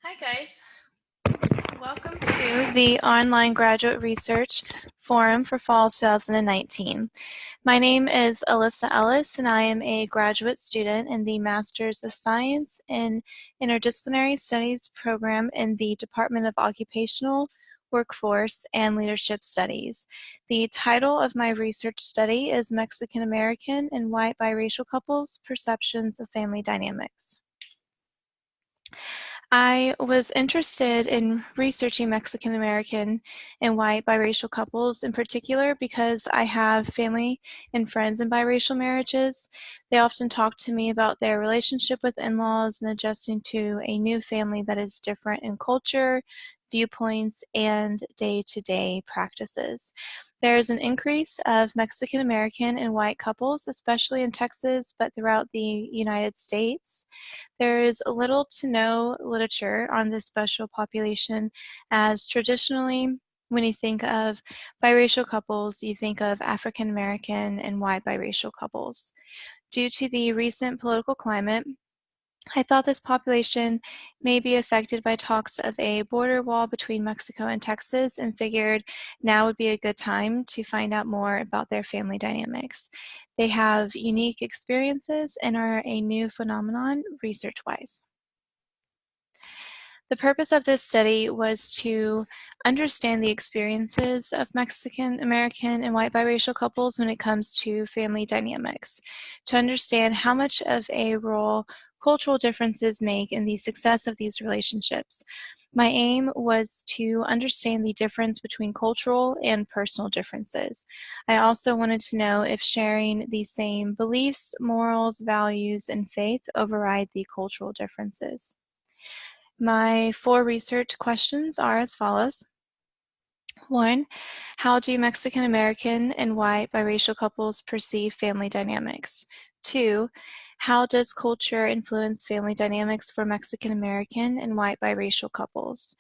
Hi guys, welcome to the Online Graduate Research Forum for Fall 2019. My name is Alyssa Ellis and I am a graduate student in the Masters of Science in Interdisciplinary Studies program in the Department of Occupational, Workforce, and Leadership Studies. The title of my research study is Mexican American and White Biracial Couples: Perceptions of Family Dynamics. I was interested in researching Mexican American and white biracial couples in particular because I have family and friends in biracial marriages. They often talk to me about their relationship with in-laws and adjusting to a new family that is different in culture, viewpoints, and day-to-day practices. There is an increase of Mexican American and white couples, especially in Texas, but throughout the United States. There is little to no literature on this special population, as traditionally, when you think of biracial couples, you think of African American and white biracial couples. Due to the recent political climate, I thought this population may be affected by talks of a border wall between Mexico and Texas and figured now would be a good time to find out more about their family dynamics. They have unique experiences and are a new phenomenon research-wise. The purpose of this study was to understand the experiences of Mexican American and white biracial couples when it comes to family dynamics, to understand how much of a role cultural differences make in the success of these relationships. My aim was to understand the difference between cultural and personal differences. I also wanted to know if sharing the same beliefs, morals, values, and faith override the cultural differences. My 4 research questions are as follows. 1, how do Mexican American and white biracial couples perceive family dynamics? 2, how does culture influence family dynamics for Mexican American and white biracial couples?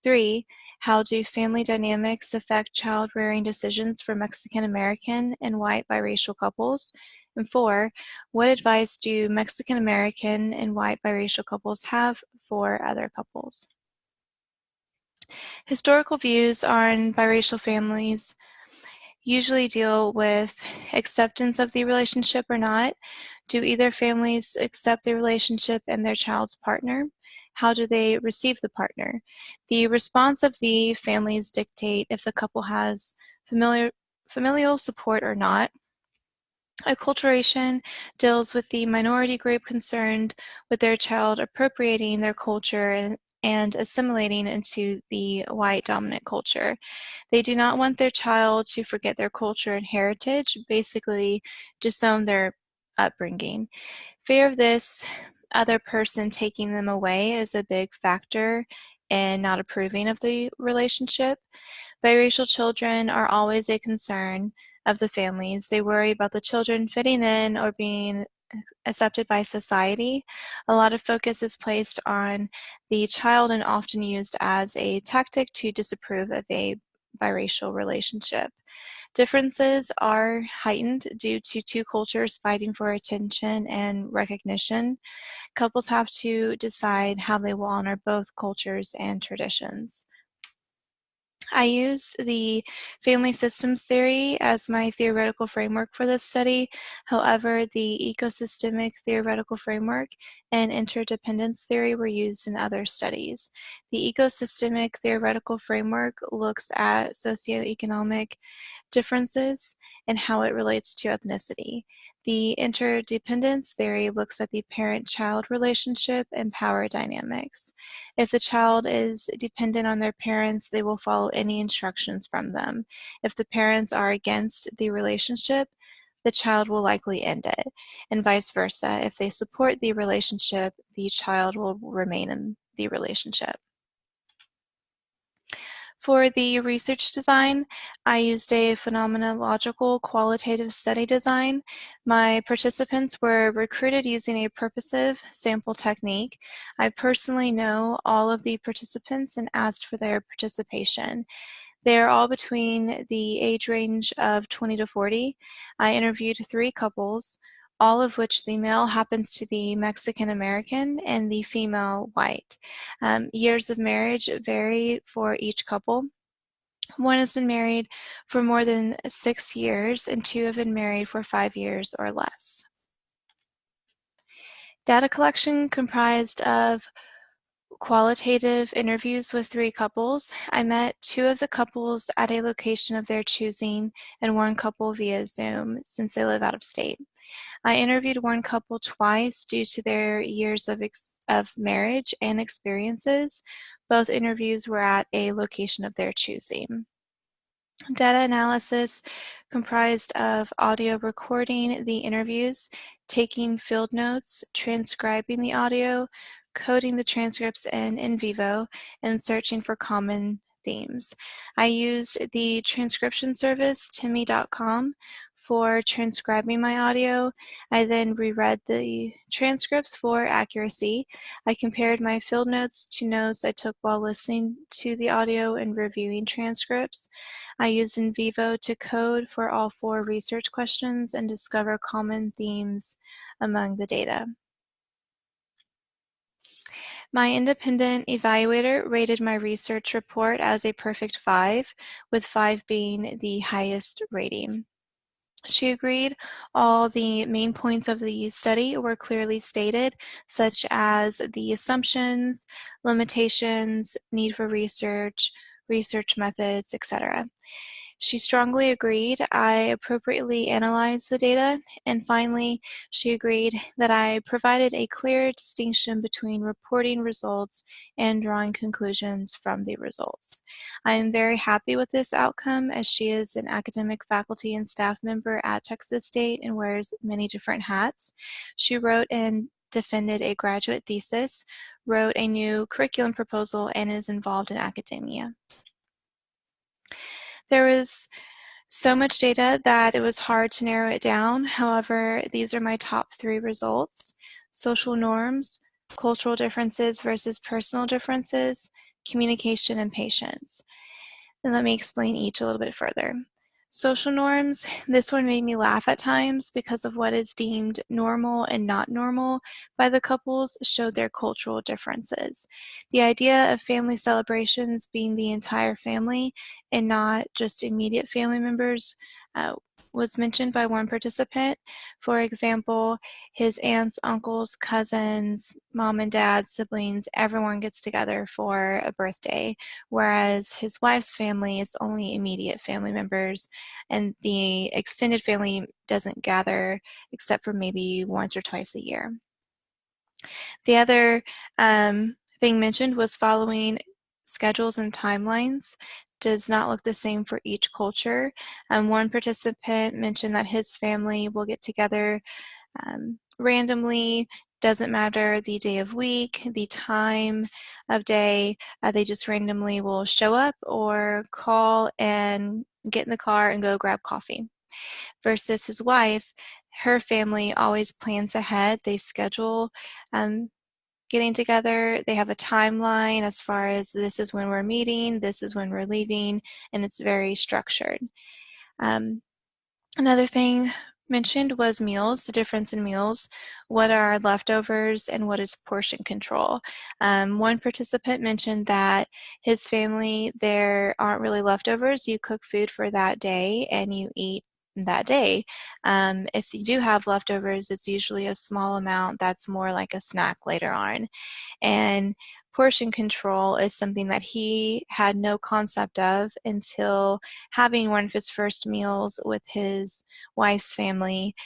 3, how do family dynamics affect child rearing decisions for Mexican American and white biracial couples? And 4, what advice do Mexican American and white biracial couples have for other couples? Historical views on biracial families usually deal with acceptance of the relationship or not. Do either families accept the relationship and their child's partner? How do they receive the partner? The response of the families dictate if the couple has familial support or not. Acculturation deals with the minority group concerned with their child appropriating their culture and assimilating into the white dominant culture. They do not want their child to forget their culture and heritage, basically disown their upbringing. Fear of this other person taking them away is a big factor in not approving of the relationship. Biracial children are always a concern of the families. They worry about the children fitting in or being accepted by society. A lot of focus is placed on the child and often used as a tactic to disapprove of a biracial relationship. Differences are heightened due to 2 cultures fighting for attention and recognition. Couples have to decide how they will honor both cultures and traditions. I used the family systems theory as my theoretical framework for this study. However, the ecosystemic theoretical framework and interdependence theory were used in other studies. The ecosystemic theoretical framework looks at socioeconomic differences and how it relates to ethnicity. The interdependence theory looks at the parent-child relationship and power dynamics. If the child is dependent on their parents, they will follow any instructions from them. If the parents are against the relationship, the child will likely end it, and vice versa. If they support the relationship, the child will remain in the relationship. For the research design, I used a phenomenological qualitative study design. My participants were recruited using a purposive sample technique. I personally know all of the participants and asked for their participation. They are all between the age range of 20 to 40. I interviewed 3 couples. all of which the male happens to be Mexican American and the female white. Years of marriage vary for each couple. One has been married for more than 6 years, and two have been married for 5 years or less. Data collection comprised of qualitative interviews with 3 couples. I met 2 of the couples at a location of their choosing and 1 couple via Zoom since they live out of state. I interviewed 1 couple twice due to their years of marriage and experiences. Both interviews were at a location of their choosing. Data analysis comprised of audio recording the interviews, taking field notes, transcribing the audio, coding the transcripts in vivo, and searching for common themes. I used the transcription service, timmy.com, for transcribing my audio. I then reread the transcripts for accuracy. I compared my field notes to notes I took while listening to the audio and reviewing transcripts. I used in vivo to code for all 4 research questions and discover common themes among the data. My independent evaluator rated my research report as a perfect 5, with 5 being the highest rating. She agreed all the main points of the study were clearly stated, such as the assumptions, limitations, need for research, research methods, etc. She strongly agreed I appropriately analyzed the data, and finally, she agreed that I provided a clear distinction between reporting results and drawing conclusions from the results. I am very happy with this outcome, as she is an academic faculty and staff member at Texas State and wears many different hats. She wrote and defended a graduate thesis, wrote a new curriculum proposal, and is involved in academia. There was so much data that it was hard to narrow it down. However, these are my top 3 results: social norms, cultural differences versus personal differences, communication, and patience. And let me explain each a little bit further. Social norms, this one made me laugh at times because of what is deemed normal and not normal by the couples showed their cultural differences. The idea of family celebrations being the entire family and not just immediate family members was mentioned by one participant. For example, his aunts, uncles, cousins, mom and dad, siblings, everyone gets together for a birthday, whereas his wife's family is only immediate family members, and the extended family doesn't gather except for maybe once or twice a year. The other thing mentioned was following schedules and timelines does not look the same for each culture. One participant mentioned that his family will get together randomly, doesn't matter the day of week, the time of day, they just randomly will show up or call and get in the car and go grab coffee. Versus his wife, her family always plans ahead. They schedule getting together. They have a timeline as far as this is when we're meeting, this is when we're leaving, and it's very structured. Another thing mentioned was meals, the difference in meals. What are leftovers and what is portion control? One participant mentioned that his family, there aren't really leftovers. You cook food for that day and you eat that day. If you do have leftovers, it's usually a small amount that's more like a snack later on. And portion control is something that he had no concept of until having one of his first meals with his wife's family.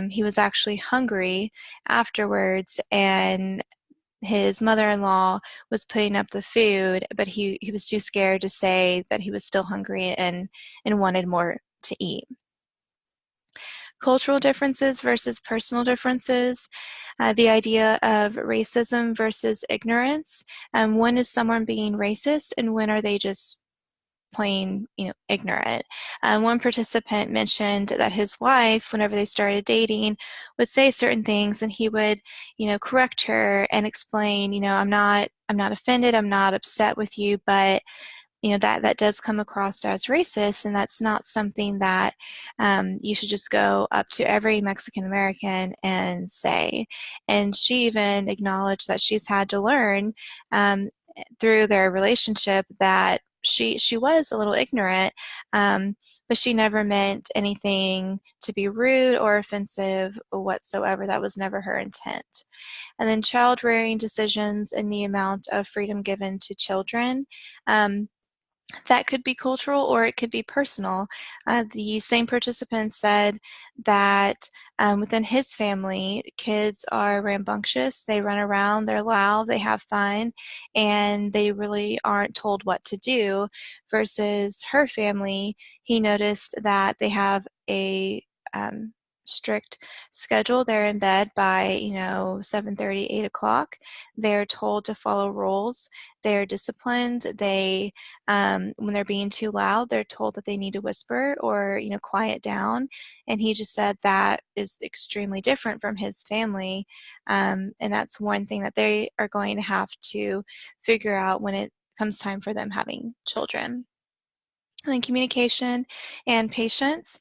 He was actually hungry afterwards, and his mother-in-law was putting up the food, but he was too scared to say that he was still hungry and wanted more to eat. Cultural differences versus personal differences, the idea of racism versus ignorance. When is someone being racist and when are they just plain, ignorant? One participant mentioned that his wife, whenever they started dating, would say certain things and he would, correct her and explain, I'm not offended, I'm not upset with you, but that does come across as racist, and that's not something that you should just go up to every Mexican American and say. And she even acknowledged that she's had to learn through their relationship that she was a little ignorant, but she never meant anything to be rude or offensive whatsoever. That was never her intent. And then child rearing decisions and the amount of freedom given to children. That could be cultural or it could be personal. The same participant said that within his family, kids are rambunctious, they run around, they're loud, they have fun, and they really aren't told what to do. Versus her family, he noticed that they have a strict schedule. They're in bed by 7:30, 8 o'clock. They're told to follow rules. They're disciplined. When they're being too loud, they're told that they need to whisper or quiet down. And he just said that is extremely different from his family, and that's one thing that they are going to have to figure out when it comes time for them having children. And then communication and patience.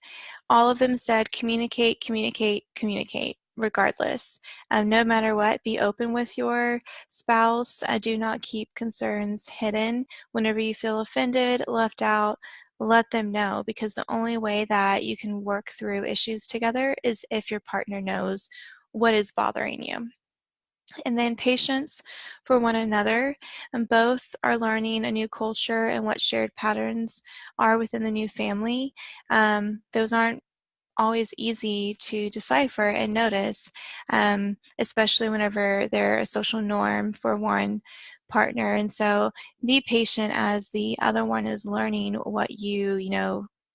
All of them said communicate, communicate, communicate, regardless. No matter what, be open with your spouse. Do not keep concerns hidden. Whenever you feel offended, left out, let them know, because the only way that you can work through issues together is if your partner knows what is bothering you. And then patience for one another. And both are learning a new culture and what shared patterns are within the new family. Those aren't always easy to decipher and notice, especially whenever they're a social norm for one partner. And so be patient as the other one is learning what you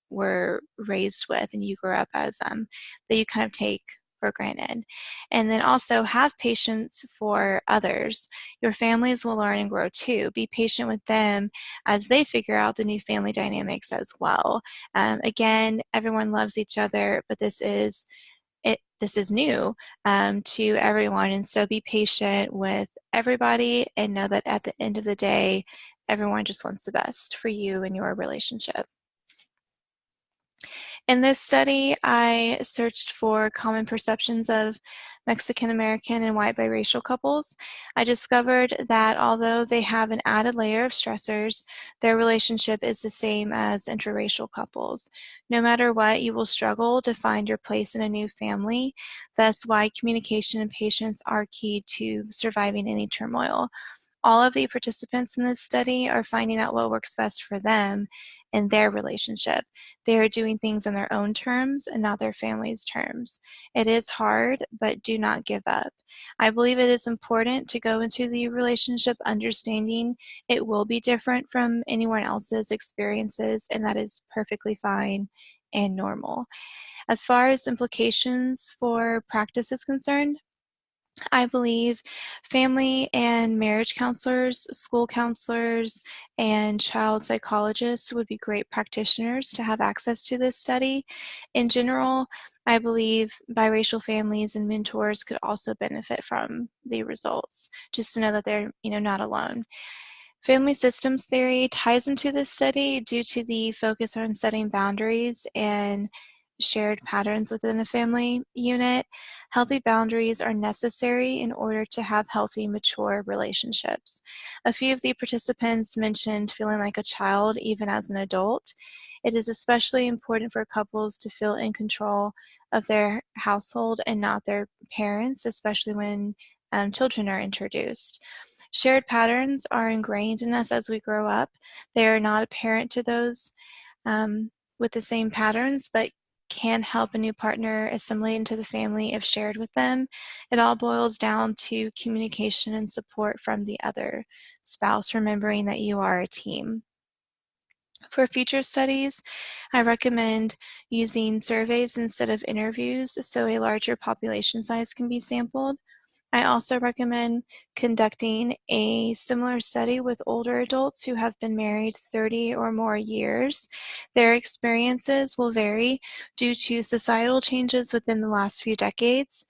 were raised with and you grew up as, that you kind of take for granted. And then also have patience for others. Your families will learn and grow too. Be patient with them as they figure out the new family dynamics as well. Again, everyone loves each other, but this is new to everyone, and so be patient with everybody and know that at the end of the day, everyone just wants the best for you and your relationship. In this study, I searched for common perceptions of Mexican American and white biracial couples. I discovered that although they have an added layer of stressors, their relationship is the same as interracial couples. No matter what, you will struggle to find your place in a new family. That's why communication and patience are key to surviving any turmoil. All of the participants in this study are finding out what works best for them in their relationship. They are doing things on their own terms and not their family's terms. It is hard, but do not give up. I believe it is important to go into the relationship understanding it will be different from anyone else's experiences, and that is perfectly fine and normal. As far as implications for practice is concerned, I believe family and marriage counselors, school counselors, and child psychologists would be great practitioners to have access to this study. In general, I believe biracial families and mentors could also benefit from the results, just to know that they're not alone. Family systems theory ties into this study due to the focus on setting boundaries and shared patterns within a family unit. Healthy boundaries are necessary in order to have healthy, mature relationships. A few of the participants mentioned feeling like a child even as an adult. It is especially important for couples to feel in control of their household and not their parents, especially when children are introduced. Shared patterns are ingrained in us as we grow up. They are not apparent to those with the same patterns, but can help a new partner assimilate into the family if shared with them. It all boils down to communication and support from the other spouse, remembering that you are a team. For future studies, I recommend using surveys instead of interviews so a larger population size can be sampled. I also recommend conducting a similar study with older adults who have been married 30 or more years. Their experiences will vary due to societal changes within the last few decades.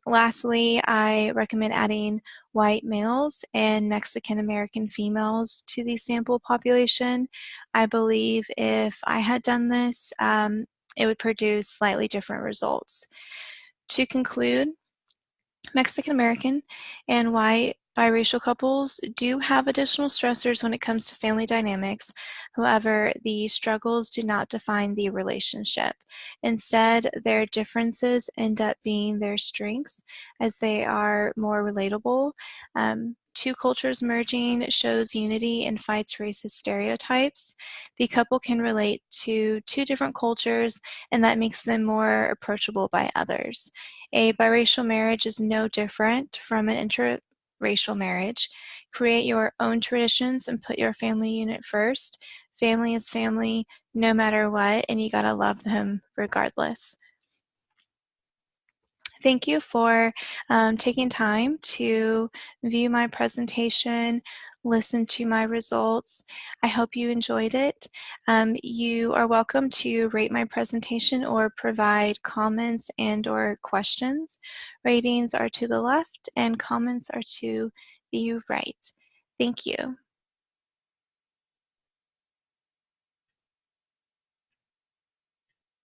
Lastly, I recommend adding white males and Mexican American females to the sample population. I believe if I had done this, it would produce slightly different results. To conclude, Mexican American and white biracial couples do have additional stressors when it comes to family dynamics. However, the struggles do not define the relationship. Instead, their differences end up being their strengths as they are more relatable. Two cultures merging shows unity and fights racist stereotypes. The couple can relate to two different cultures, and that makes them more approachable by others. A biracial marriage is no different from an interracial marriage. Create your own traditions and put your family unit first. Family is family no matter what, and you gotta love them regardless. Thank you for taking time to view my presentation, listen to my results. I hope you enjoyed it. You are welcome to rate my presentation or provide comments and or questions. Ratings are to the left and comments are to the right. Thank you.